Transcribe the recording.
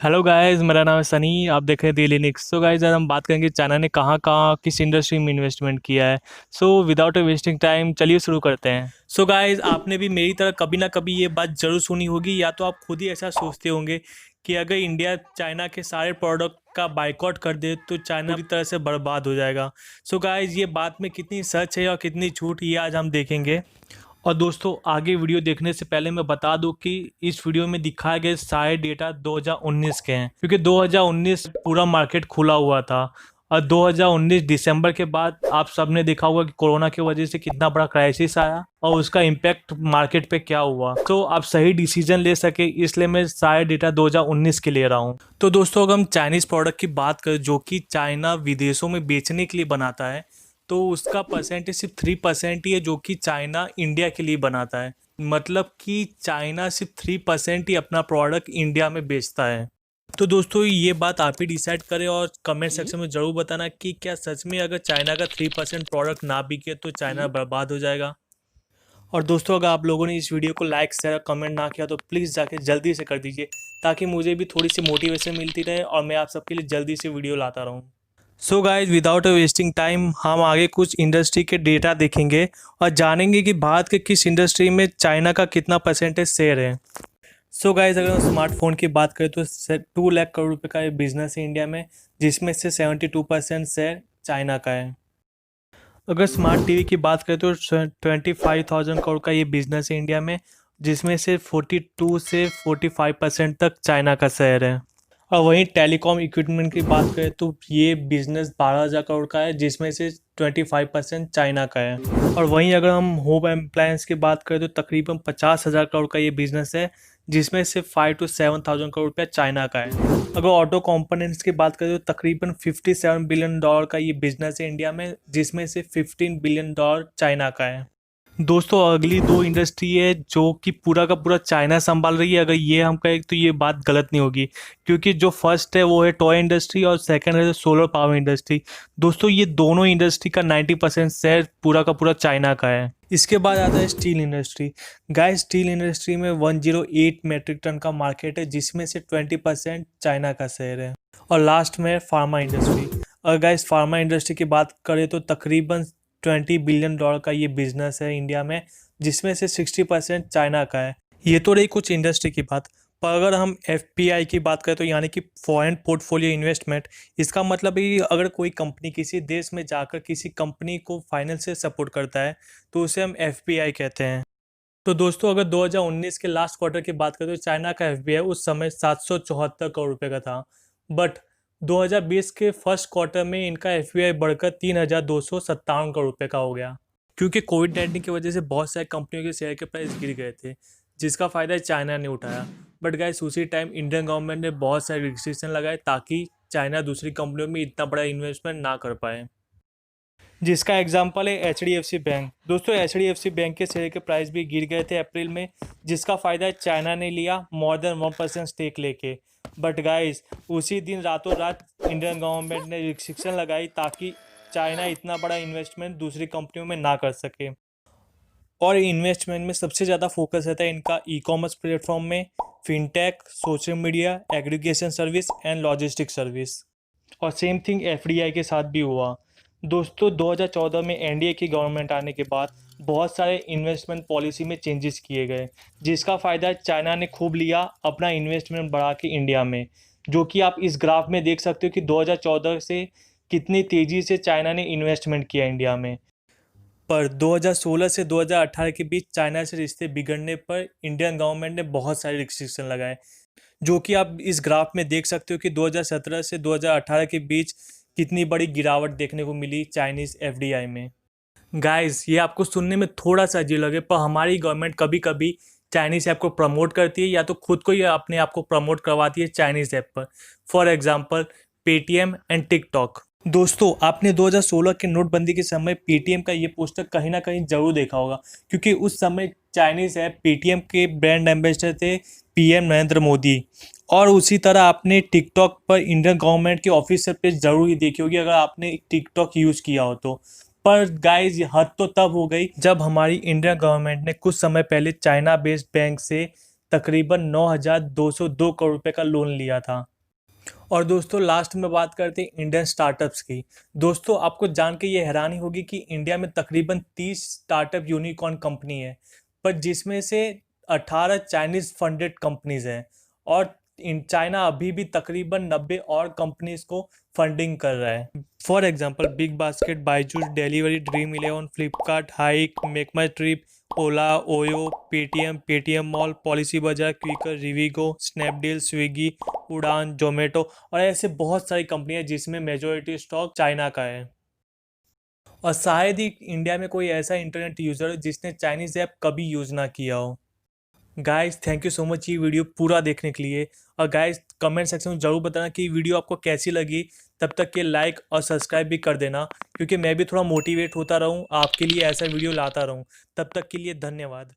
Hello guys, मेरा नाम है सनी। आप देख रहे हैं डेली निक्स। सो गाइस, आज हम बात करेंगे चाइना ने कहाँ कहाँ किस इंडस्ट्री में इन्वेस्टमेंट किया है। So without a wasting time चलिए शुरू करते हैं। सो गाइस, आपने भी मेरी तरह कभी ना कभी ये बात जरूर सुनी होगी, या तो आप खुद ही ऐसा सोचते होंगे कि अगर इंडिया चाइना के सारे प्रोडक्ट का बाइकआउट कर दे तो चाइना पूरी तरह से बर्बाद हो जाएगा। सो गाइस, ये बात में कितनी सच है और कितनी झूठ, ये आज हम देखेंगे। और दोस्तों, आगे वीडियो देखने से पहले मैं बता दूं कि इस वीडियो में दिखाए गए सारे डेटा 2019 के हैं, क्योंकि 2019 पूरा मार्केट खुला हुआ था। और 2019 दिसंबर के बाद आप सबने देखा होगा कि कोरोना की वजह से कितना बड़ा क्राइसिस आया और उसका इम्पैक्ट मार्केट पे क्या हुआ। तो आप सही डिसीजन ले सके, इसलिए मैं सारे डेटा 2019 के ले रहा हूँ। तो दोस्तों, अगर हम चाइनीज प्रोडक्ट की बात करें जो कि चाइना विदेशों में बेचने के लिए बनाता है, तो उसका परसेंटेज सिर्फ 3% ही है जो कि चाइना इंडिया के लिए बनाता है। मतलब कि चाइना सिर्फ 3% ही अपना प्रोडक्ट इंडिया में बेचता है। तो दोस्तों, ये बात आप ही डिसाइड करें और कमेंट सेक्शन में ज़रूर बताना कि क्या सच में अगर चाइना का 3% प्रोडक्ट ना बिके तो चाइना बर्बाद हो जाएगा। और दोस्तों, अगर आप लोगों ने इस वीडियो को लाइक शेयर कमेंट ना किया तो प्लीज़ जाके जल्दी से कर दीजिए, ताकि मुझे भी थोड़ी सी मोटिवेशन मिलती रहे और मैं आप सबके लिए जल्दी से वीडियो लाता रहूँ। So guys, without wasting time हम आगे कुछ इंडस्ट्री के डेटा देखेंगे और जानेंगे कि भारत के किस इंडस्ट्री में चाइना का कितना परसेंटेज शेयर है। सो गाइज, अगर हम स्मार्टफोन की बात करें तो 2 लाख करोड़ रुपए का ये बिजनेस है इंडिया में, जिसमें से 72% शेयर चाइना का है। अगर स्मार्ट टीवी की बात करें तो 25,000 करोड़ का ये बिजनेस है इंडिया में, जिसमें से 42 से 45% तक चाइना का शेयर है। और वहीं टेलीकॉम इक्विपमेंट की बात करें तो ये बिजनेस 12,000 करोड़ का है, जिसमें से 25% चाइना का है। और वहीं अगर हम होम अप्लायंस की बात करें तो तकरीबन 50,000 करोड़ का ये बिजनेस है, जिसमें से 5 to 7,000 करोड़ रुपया चाइना का है। अगर ऑटो कंपोनेंट्स की बात करें तो तकरीबन $57 बिलियन का ये बिजनेस है इंडिया में, जिसमें से $15 बिलियन चाइना का है। दोस्तों, अगली दो इंडस्ट्री है जो कि पूरा का पूरा चाइना संभाल रही है। अगर ये हम कहें तो ये बात गलत नहीं होगी, क्योंकि जो फर्स्ट है वो है टॉय इंडस्ट्री और सेकंड है सोलर पावर इंडस्ट्री। दोस्तों, ये दोनों इंडस्ट्री का 90% शेयर पूरा का पूरा चाइना का है। इसके बाद आता है steel industry. Guys, steel industry में 108 मेट्रिक टन का मार्केट है, जिसमें से 20% चाइना का शेयर है। और लास्ट में फार्मा इंडस्ट्री। और गाइस, फार्मा इंडस्ट्री की बात करें तो तकरीबन $20 बिलियन का ये बिजनेस है इंडिया में, जिसमें से 60% चाइना का है। ये तो रही कुछ इंडस्ट्री की बात। पर अगर हम एफपीआई की बात करें तो यानी कि फॉरेन पोर्टफोलियो इन्वेस्टमेंट, इसका मतलब है कि अगर कोई कंपनी किसी देश में जाकर किसी कंपनी को फाइनेंशियल सपोर्ट करता है तो उसे हम एफपीआई कहते हैं। तो दोस्तों, अगर 2019 के लास्ट क्वार्टर की बात करें तो चाइना का एफबीआई उस समय 774 करोड़ रुपए का था। बट 2020 के फर्स्ट क्वार्टर में इनका एफबीआई बढ़कर 3,257 करोड़ रुपए का हो गया, क्योंकि कोविड-19 की वजह से बहुत सारी कंपनियों के शेयर के प्राइस गिर गए थे, जिसका फ़ायदा चाइना ने उठाया। बट गाइस, उसी टाइम इंडियन गवर्नमेंट ने बहुत सारे रिस्ट्रिक्शन लगाए ताकि चाइना दूसरी कंपनियों में इतना बड़ा इन्वेस्टमेंट ना कर पाए, जिसका एग्जाम्पल है एच बैंक। दोस्तों, एच बैंक के शेयर के प्राइस भी गिर गए थे अप्रैल में, जिसका फ़ायदा चाइना ने लिया मोर देन 1% स्टेक लेके। बट गाइस, उसी दिन रातों रात इंडियन गवर्नमेंट ने रिस्ट्रिक्शन लगाई ताकि चाइना इतना बड़ा इन्वेस्टमेंट दूसरी कंपनियों में ना कर सके। और इन्वेस्टमेंट में सबसे ज़्यादा फोकस रहता है इनका ई कॉमर्स प्लेटफॉर्म में, fintech, social media, aggregation service and logistic service. और सेम थिंग एफडीआई के साथ भी हुआ। दोस्तों, 2014 में एनडीए की गवर्नमेंट आने के बाद बहुत सारे इन्वेस्टमेंट पॉलिसी में चेंजेस किए गए, जिसका फ़ायदा चाइना ने खूब लिया अपना इन्वेस्टमेंट बढ़ा के इंडिया में, जो कि आप इस ग्राफ में देख सकते हो कि 2014 से कितनी तेज़ी से चाइना ने इन्वेस्टमेंट किया इंडिया में। पर 2016 से 2018 के बीच चाइना से रिश्ते बिगड़ने पर इंडियन गवर्नमेंट ने बहुत सारे रिस्ट्रिक्शन लगाए, जो कि आप इस ग्राफ में देख सकते हो कि 2017 से 2018 के बीच कितनी बड़ी गिरावट देखने को मिली चाइनीज़ एफडीआई में। गाइस, ये आपको सुनने में थोड़ा सा अजीब लगे, पर हमारी गवर्नमेंट कभी कभी चाइनीज़ ऐप को प्रमोट करती है या तो खुद को ही अपने आप को प्रमोट करवाती है चाइनीज़ ऐप पर। For example, Paytm and TikTok. दोस्तों, आपने 2016 के नोटबंदी के समय पेटीएम का ये पोस्टर कहीं ना कहीं जरूर देखा होगा, क्योंकि उस समय चाइनीज़ ऐप पेटीएम के ब्रांड एम्बेसडर थे पीएम नरेंद्र मोदी। और उसी तरह आपने टिकटॉक पर इंडियन गवर्नमेंट के ऑफिशियल पेज जरूर ही देखी होगी अगर आपने टिकटॉक यूज़ किया हो तो। पर गाइज, ये हद तो तब हो गई जब हमारी इंडियन गवर्नमेंट ने कुछ समय पहले चाइना बेस्ड बैंक से तकरीबन 9,202 करोड़ रुपए का लोन लिया था। और दोस्तों लास्ट में बात करते हैं इंडियन स्टार्टअप्स की। दोस्तों आपको जान के ये हैरानी होगी कि इंडिया में तकरीबन 30 स्टार्टअप यूनिकॉर्न कंपनी है, पर जिसमें से 18 चाइनीज फंडेड कंपनीज हैं। और इन चाइना अभी भी तकरीबन 90 और कंपनीज को फंडिंग कर रहा है। For example big basket, Byju's, delivery, dream eleven, Flipkart, hike, make my trip, Ola, OYO, Paytm, Paytm mall, policy बाजार, क्विकर, रिवीगो, स्नैपडील, स्विगी, उड़ान, जोमेटो और ऐसे बहुत सारी कंपनियां जिसमें मेजोरिटी स्टॉक चाइना का है। और शायद ही इंडिया में कोई ऐसा इंटरनेट यूज़र हो जिसने चाइनीज़ ऐप कभी यूज़ ना किया हो। Guys thank you so much ये वीडियो पूरा देखने के लिए। और गाइस कमेंट सेक्शन में ज़रूर बताना कि वीडियो आपको कैसी लगी। तब तक के लाइक और सब्सक्राइब भी कर देना, क्योंकि मैं भी थोड़ा मोटिवेट होता रहूँ, आपके लिए ऐसा वीडियो लाता रहूँ। तब तक के लिए धन्यवाद।